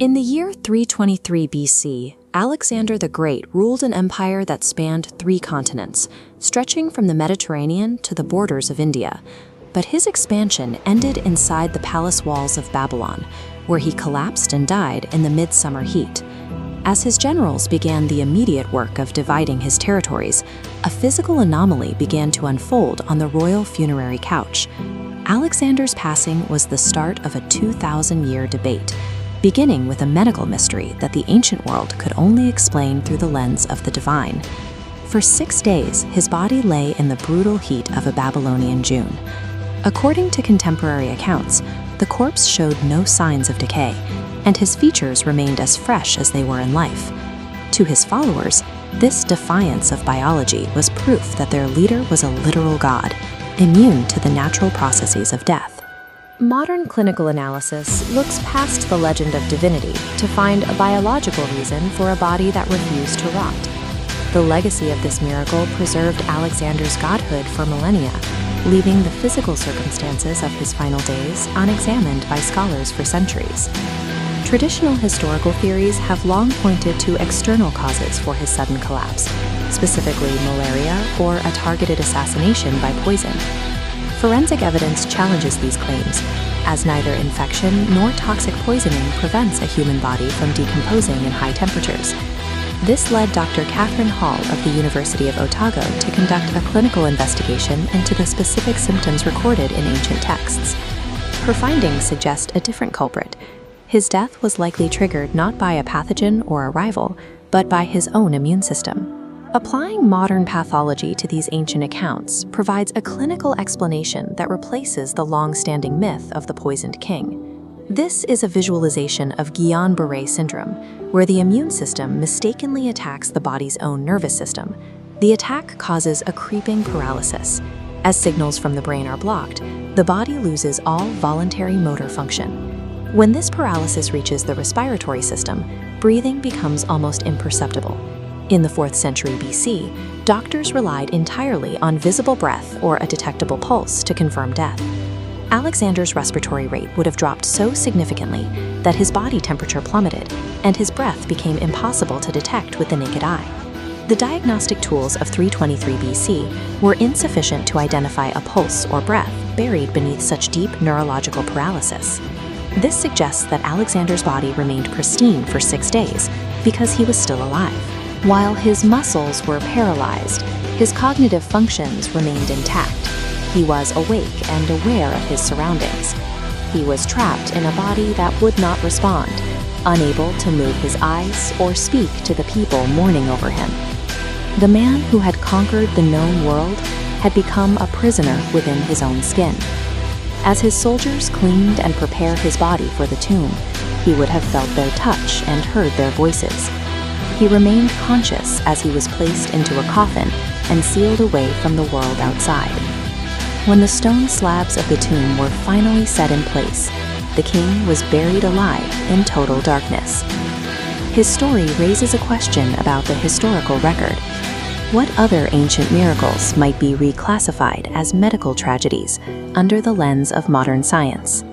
In the year 323 BC, Alexander the Great ruled an empire that spanned 3 continents, stretching from the Mediterranean to the borders of India. But his expansion ended inside the palace walls of Babylon, where he collapsed and died in the midsummer heat. As his generals began the immediate work of dividing his territories, a physical anomaly began to unfold on the royal funerary couch. Alexander's passing was the start of a 2,000-year debate, beginning with a medical mystery that the ancient world could only explain through the lens of the divine. For 6 days, his body lay in the brutal heat of a Babylonian June. According to contemporary accounts, the corpse showed no signs of decay, and his features remained as fresh as they were in life. To his followers, this defiance of biology was proof that their leader was a literal god, immune to the natural processes of death. Modern clinical analysis looks past the legend of divinity to find a biological reason for a body that refused to rot. The legacy of this miracle preserved Alexander's godhood for millennia, leaving the physical circumstances of his final days unexamined by scholars for centuries. Traditional historical theories have long pointed to external causes for his sudden collapse, specifically malaria or a targeted assassination by poison. Forensic evidence challenges these claims, as neither infection nor toxic poisoning prevents a human body from decomposing in high temperatures. This led Dr. Katherine Hall of the University of Otago to conduct a clinical investigation into the specific symptoms recorded in ancient texts. Her findings suggest a different culprit. His death was likely triggered not by a pathogen or a rival, but by his own immune system. Applying modern pathology to these ancient accounts provides a clinical explanation that replaces the long-standing myth of the poisoned king. This is a visualization of Guillain-Barré Syndrome, where the immune system mistakenly attacks the body's own nervous system. The attack causes a creeping paralysis. As signals from the brain are blocked, the body loses all voluntary motor function. When this paralysis reaches the respiratory system, breathing becomes almost imperceptible. In the 4th century BC, doctors relied entirely on visible breath or a detectable pulse to confirm death. Alexander's respiratory rate would have dropped so significantly that his body temperature plummeted, and his breath became impossible to detect with the naked eye. The diagnostic tools of 323 BC were insufficient to identify a pulse or breath buried beneath such deep neurological paralysis. This suggests that Alexander's body remained pristine for 6 days because he was still alive. While his muscles were paralyzed, his cognitive functions remained intact. He was awake and aware of his surroundings. He was trapped in a body that would not respond, unable to move his eyes or speak to the people mourning over him. The man who had conquered the known world had become a prisoner within his own skin. As his soldiers cleaned and prepared his body for the tomb, he would have felt their touch and heard their voices. He remained conscious as he was placed into a coffin and sealed away from the world outside. When the stone slabs of the tomb were finally set in place, the king was buried alive in total darkness. His story raises a question about the historical record. What other ancient miracles might be reclassified as medical tragedies under the lens of modern science?